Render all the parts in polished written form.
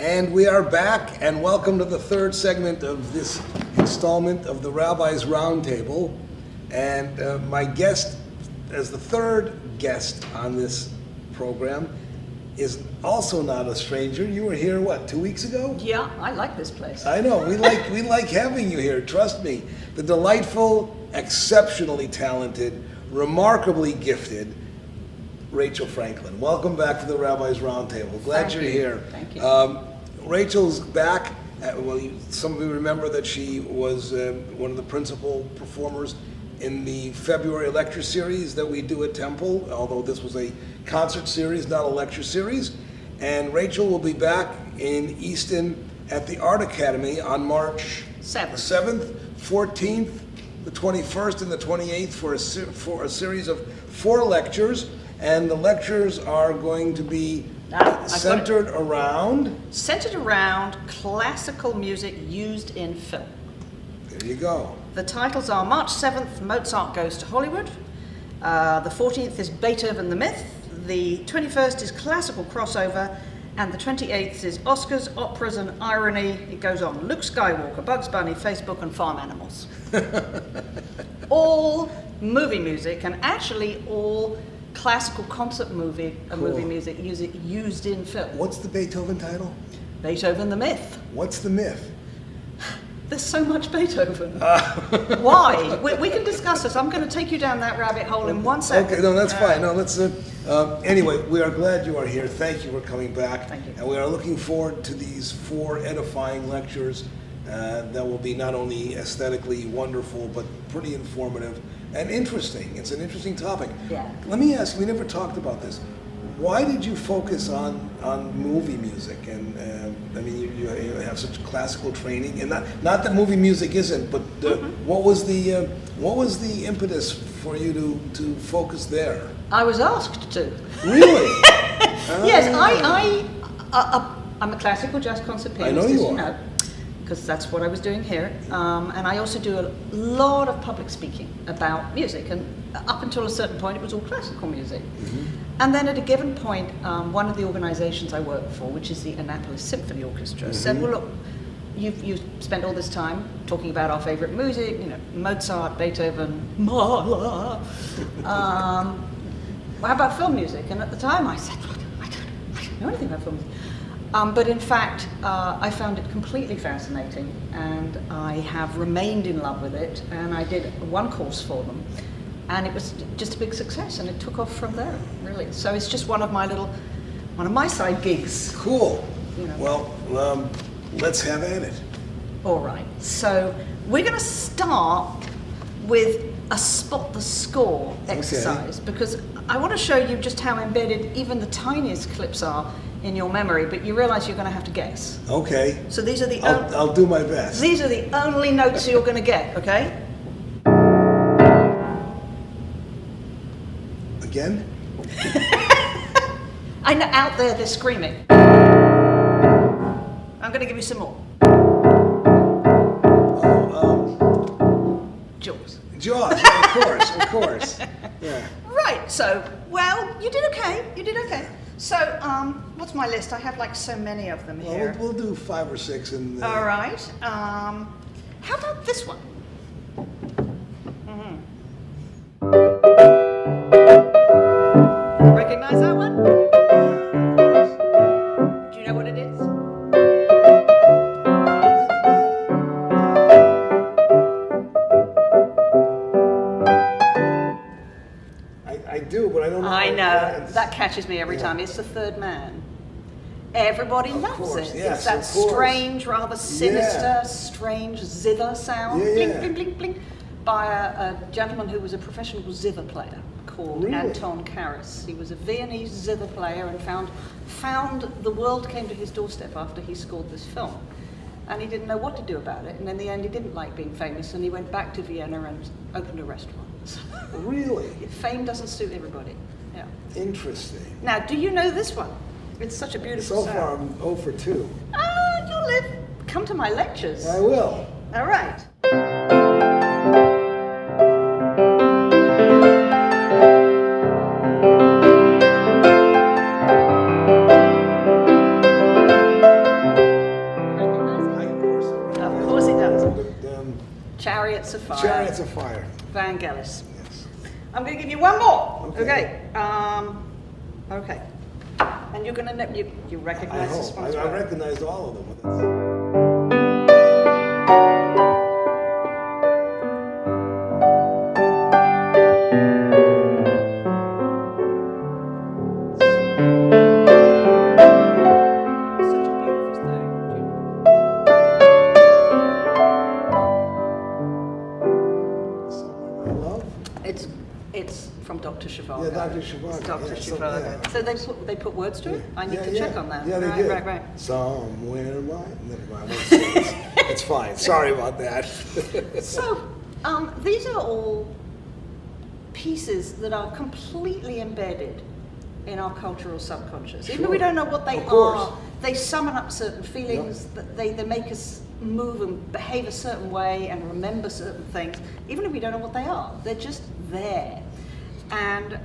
And we are back, and welcome to the third segment of this installment of the Rabbi's Roundtable. And my guest, as the third guest on this program, is also not a stranger. You were here, what, 2 weeks ago? Yeah, I like this place. I know, we like having you here, trust me. The delightful, exceptionally talented, remarkably gifted Rachel Franklin. Welcome back to the Rabbi's Roundtable. Glad you're here. Thank you. Rachel's back. Some of you remember that she was one of the principal performers in the February lecture series that we do at Temple, although this was a concert series, not a lecture series. And Rachel will be back in Easton at the Art Academy on March 7th, 14th, the 21st, and the 28th for a series of 4 lectures. And the lectures are going to be centered around classical music used in film. There you go. The titles are March 7th, Mozart Goes to Hollywood. The 14th is Beethoven the Myth. The 21st is Classical Crossover. And the 28th is Oscars, Operas, and Irony. It goes on. Luke Skywalker, Bugs Bunny, Facebook, and farm animals. All movie music, and actually all classical concert movie music used in film. What's the Beethoven title? Beethoven the Myth. What's the myth? There's so much Beethoven. Why? We can discuss this. I'm going to take you down that rabbit hole in 1 second. Okay, no, that's fine. No, let's. Anyway, we are glad you are here. Thank you for coming back. Thank you. And we are looking forward to these 4 edifying lectures that will be not only aesthetically wonderful, but pretty informative and interesting. It's an interesting topic. Yeah. Let me ask you, we never talked about this. Why did you focus on movie music? And I mean, you have such classical training, and not that movie music isn't, but what was the impetus for you to focus there? I was asked to. Really? Yes, I'm a classical jazz concert pianist. I know you are. Know, because that's what I was doing here. And I also do a lot of public speaking about music. And up until a certain point, it was all classical music. Mm-hmm. And then at a given point, one of the organizations I work for, which is the Annapolis Symphony Orchestra, said, well, look, you've spent all this time talking about our favorite music, Mozart, Beethoven, Mahler. How about film music? And at the time I said, well, I don't know anything about film music. But in fact, I found it completely fascinating, and I have remained in love with it, and I did one course for them, and it was just a big success, and it took off from there, really. So it's just one of my side gigs. Cool. Well, let's have at it. All right. So we're going to start with a spot the score exercise, because I want to show you just how embedded even the tiniest clips are in your memory, but you realize you're going to have to guess. Okay. So these are the I'll do my best. These are the only notes you're going to get, okay? Again? I know out there they're screaming. I'm going to give you some more. Jaws. Jaws, yeah, of course. Yeah. Right, so, well, you did okay. So, what's my list? I have like so many of them here. We'll do 5 or 6. And, all right. How about this one? Recognize that one? Do you know what it is? I do, but I don't know. I know. That catches me every time. It's The Third Man. Everybody loves it. Yes, it's that strange, rather sinister, strange zither sound. Blink, blink, blink, blink. By a gentleman who was a professional zither player called Anton Karas. He was a Viennese zither player and found the world came to his doorstep after he scored this film. And he didn't know what to do about it. And in the end, he didn't like being famous, and he went back to Vienna and opened a restaurant. Really? Fame doesn't suit everybody. Yeah. Interesting. Now, do you know this one? It's such a beautiful sound. So far, I'm 0 for 2. You'll live. Come to my lectures. I will. All right. Chariots of Fire. Chariots of Fire. Vangelis. Yes. I'm going to give you one more. Okay. Okay. And you're going to you recognize I this hope. one as I well. recognized all of them. Such a beautiful thing. Someone I love. It's from Dr. Zhivago. Yeah, Dr. Zhivago. It's Dr. Yeah, Zhivago. So they put words to it? I need to check on that. Yeah, they right, did. Right. Somewhere never mind. It's fine. Sorry about that. So these are all pieces that are completely embedded in our cultural subconscious. Even though we don't know what they are, they summon up certain feelings, that they make us move and behave a certain way and remember certain things, even if we don't know what they are. They're just there. And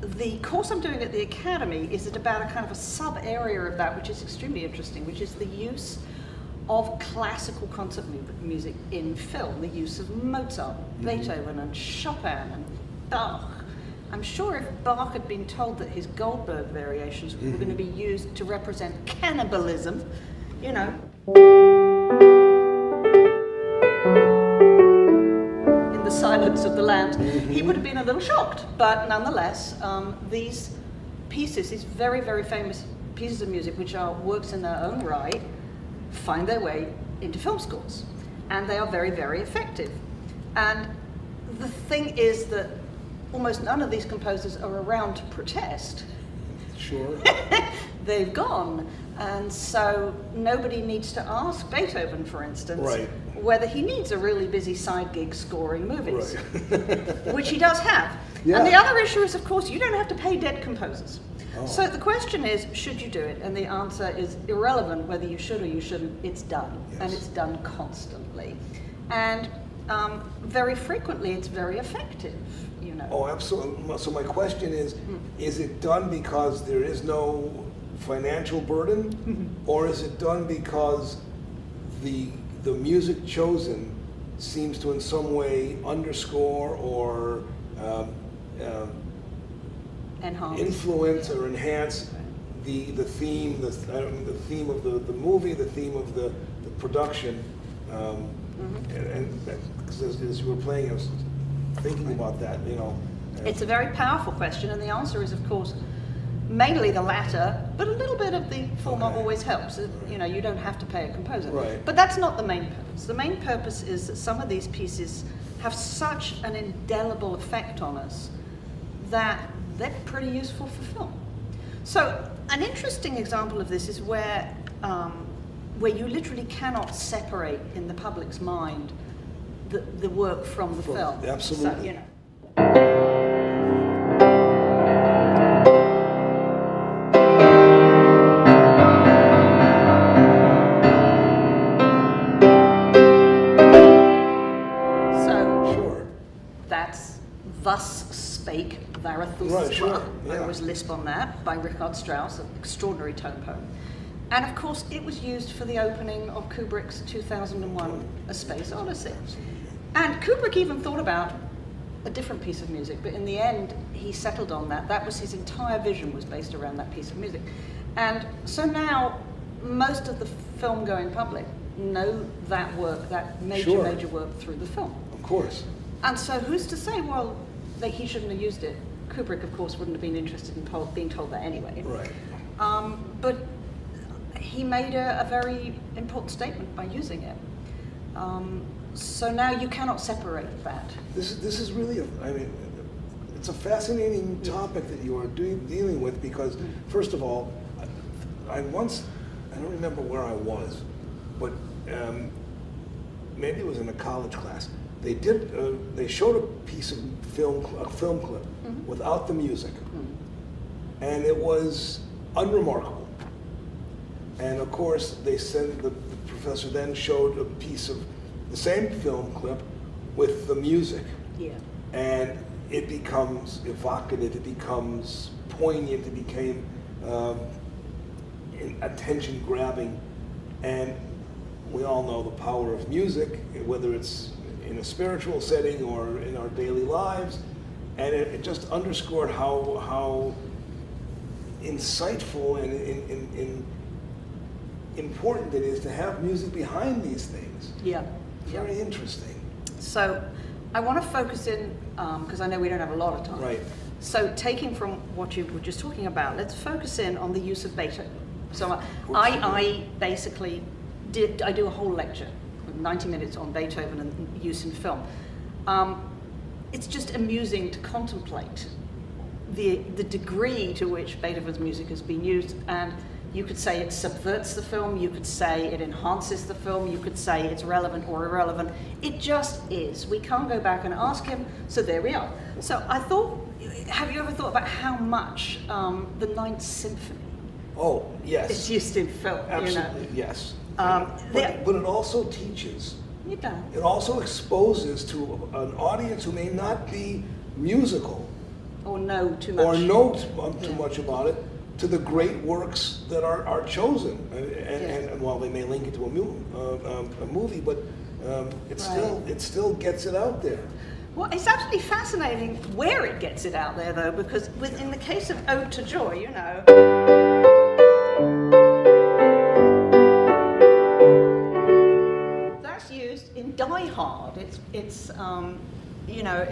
the course I'm doing at the Academy is about a kind of a sub-area of that, which is extremely interesting, which is the use of classical concert music in film, the use of Mozart, Beethoven, and Chopin, and Bach. I'm sure if Bach had been told that his Goldberg variations were going to be used to represent cannibalism, you know, in the silence of the lambs, he would have been a little shocked. But nonetheless, these pieces, these very, very famous pieces of music, which are works in their own right, find their way into film scores. And they are very, very effective. And the thing is that almost none of these composers are around to protest. Sure. They've gone. And so nobody needs to ask Beethoven, for instance, whether he needs a really busy side gig scoring movies, which he does have. Yeah. And the other issue is, of course, you don't have to pay dead composers. Oh. So the question is, should you do it? And the answer is irrelevant whether you should or you shouldn't. It's done, and it's done constantly. And very frequently, it's very effective, you know. Oh, absolutely. So my question is it done because there is no financial burden, or is it done because the music chosen seems to in some way underscore or influence or enhance the theme, the theme of the movie, the theme of the production? And as you were playing, I was thinking about that, you know. It's a very powerful question, and the answer is, of course, mainly the latter, but a little bit of the former always helps. You know, you don't have to pay a composer. Right. But that's not the main purpose. The main purpose is that some of these pieces have such an indelible effect on us that they're pretty useful for film. So an interesting example of this is where you literally cannot separate in the public's mind the work from the film. Absolutely. So, you know. Thus Spake Zarathustra. I always lisp on that, by Richard Strauss, an extraordinary tone poem. And of course, it was used for the opening of Kubrick's 2001 A Space Odyssey. And Kubrick even thought about a different piece of music, but in the end, he settled on that. That was his entire vision, was based around that piece of music. And so now, most of the film-going public know that work, that major work through the film. Of course. And so who's to say, well, that he shouldn't have used it? Kubrick, of course, wouldn't have been interested in being told that anyway. Right. But he made a very important statement by using it. So now you cannot separate that. This is really, it's a fascinating topic that you are dealing with because, first of all, I don't remember where I was, but maybe it was in a college class. They showed a piece of film clip without the music, and it was unremarkable. And of course, they said the professor then showed a piece of the same film clip with the music, and it becomes evocative, it becomes poignant, it became attention grabbing. And we all know the power of music, whether it's in a spiritual setting or in our daily lives, and it just underscored how insightful and important it is to have music behind these things. Yeah. Very interesting. So I want to focus in, because I know we don't have a lot of time. Right. So taking from what you were just talking about, let's focus in on the use of Beethoven. So I basically I do a whole lecture, 90 minutes on Beethoven and use in film. It's just amusing to contemplate the degree to which Beethoven's music has been used, and you could say it subverts the film, you could say it enhances the film, you could say it's relevant or irrelevant. It just is. We can't go back and ask him, so there we are. So I thought, have you ever thought about how much the Ninth Symphony is used in film? Absolutely, yes. But it also teaches. It does. It also exposes to an audience who may not be musical or know too much, too much about it, to the great works that are chosen, and while they may link it to a movie, but it still gets it out there. Well, it's absolutely fascinating where it gets it out there, though, because in the case of Ode to Joy, you know, that's used in Die Hard. It's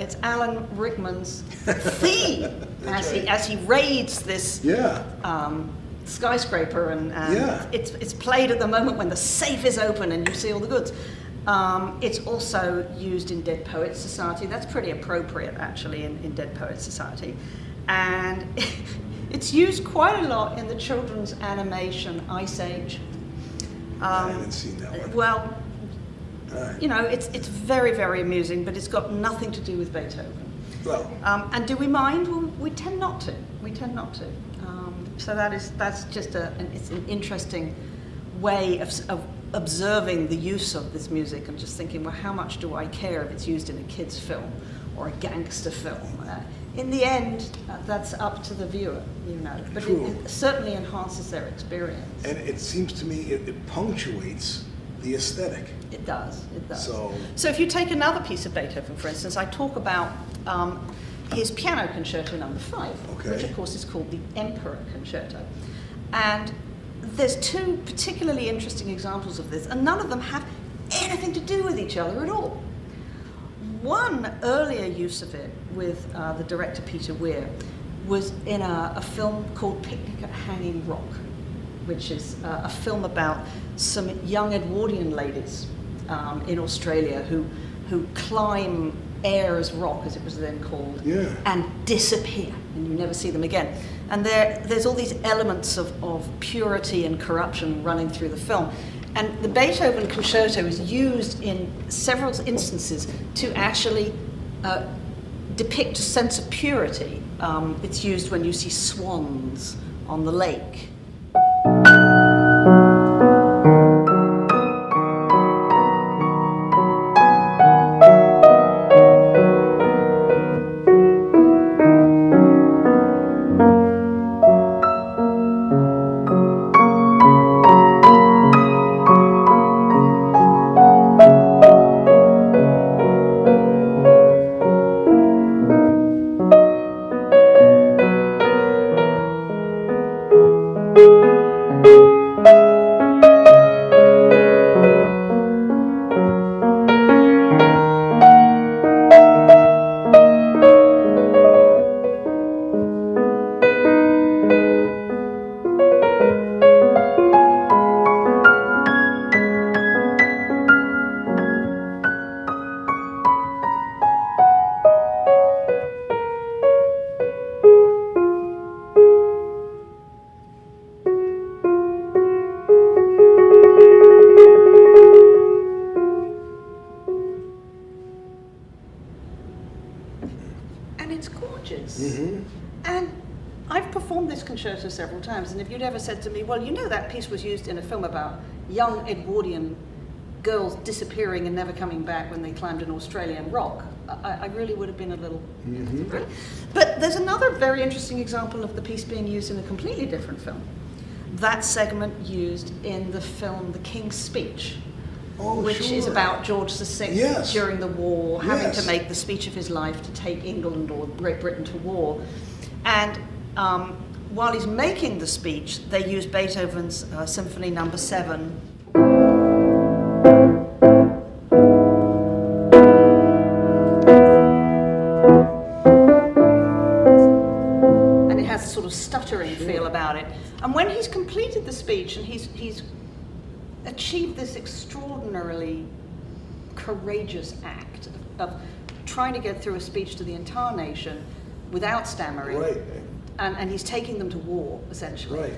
it's Alan Rickman's theme as he raids this skyscraper, and it's played at the moment when the safe is open and you see all the goods. It's also used in Dead Poets Society. That's pretty appropriate, actually, in Dead Poets Society. And it's used quite a lot in the children's animation Ice Age. I haven't seen that one. Well, it's very, very amusing, but it's got nothing to do with Beethoven. Well, and do we mind? Well, we tend not to. We tend not to. So that's just it's an interesting way of observing the use of this music and just thinking, well, how much do I care if it's used in a kid's film or a gangster film? In the end, that's up to the viewer, but it certainly enhances their experience. And it seems to me it punctuates the aesthetic. It does. So if you take another piece of Beethoven, for instance, I talk about his Piano Concerto No. 5, which of course is called the Emperor Concerto. And there's two particularly interesting examples of this, and none of them have anything to do with each other at all. One earlier use of it with the director Peter Weir was in a film called Picnic at Hanging Rock, which is a film about some young Edwardian ladies in Australia who climb Ayers Rock, as it was then called, and disappear, and you never see them again. And there's all these elements of purity and corruption running through the film. And the Beethoven Concerto is used in several instances to actually depict a sense of purity. It's used when you see swans on the lake. And I've performed this concerto several times, and if you'd ever said to me, well, that piece was used in a film about young Edwardian girls disappearing and never coming back when they climbed an Australian rock, I really would have been a little... But there's another very interesting example of the piece being used in a completely different film. That segment used in the film The King's Speech, which is about George VI Yes. during the war, having Yes. to make the speech of his life to take England or Great Britain to war. And while he's making the speech, they use Beethoven's Symphony No. 7. And it has a sort of stuttering feel about it. And when he's completed the speech and he's achieved this extraordinarily courageous act of trying to get through a speech to the entire nation without stammering, Right. and he's taking them to war, essentially. Right.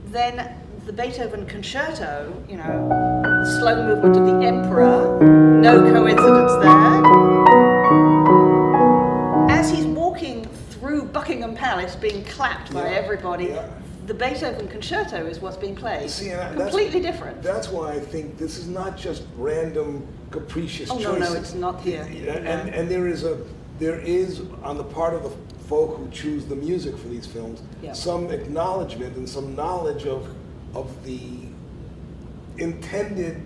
Then the Beethoven concerto, you know, the slow movement of the Emperor, no coincidence there. As he's walking through Buckingham Palace being clapped by everybody, the Beethoven concerto is what's being played. See, and completely different. That's why I think this is not just random, capricious choices. No, it's not here. And there is on the part of the folk who choose the music for these films some acknowledgement and some knowledge of the intended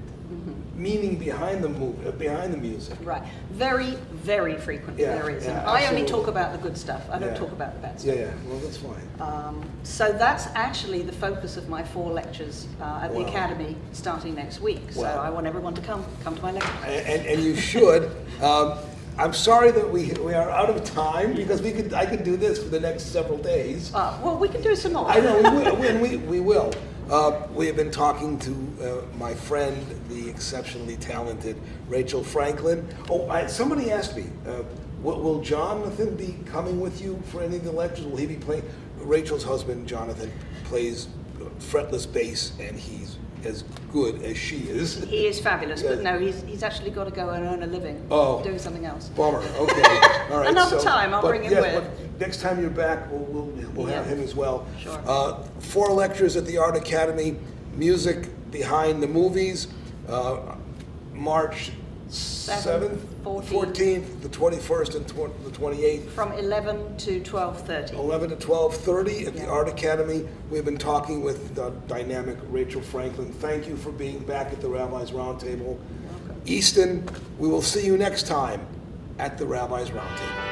meaning behind the behind the music. Right. Very, very frequently there is. And I only talk about the good stuff. I don't talk about the bad stuff. Yeah. Well, that's fine. So that's actually the focus of my 4 lectures at the Academy starting next week. So I want everyone to come to my lectures. And you should. I'm sorry that we are out of time because I could do this for the next several days. Well, we can do some more. I know we will. We have been talking to my friend, the exceptionally talented Rachel Franklin. Somebody asked me, will Jonathan be coming with you for any of the lectures? Will he be playing? Rachel's husband, Jonathan, plays fretless bass, and he's as good as she is. He is fabulous, but no, he's actually got to go and earn a living doing something else. Bummer. Okay. All right. Another time, I'll bring him with. But next time you're back, we'll have him as well. Sure. 4 lectures at the Art Academy, music behind the movies, March 7th, 14th, the 21st, and the 28th. From 11 to 12:30. 11 to 12:30 at the Art Academy. We've been talking with the dynamic Rachel Franklin. Thank you for being back at the Rabbi's Roundtable. Easton, we will see you next time at the Rabbi's Roundtable.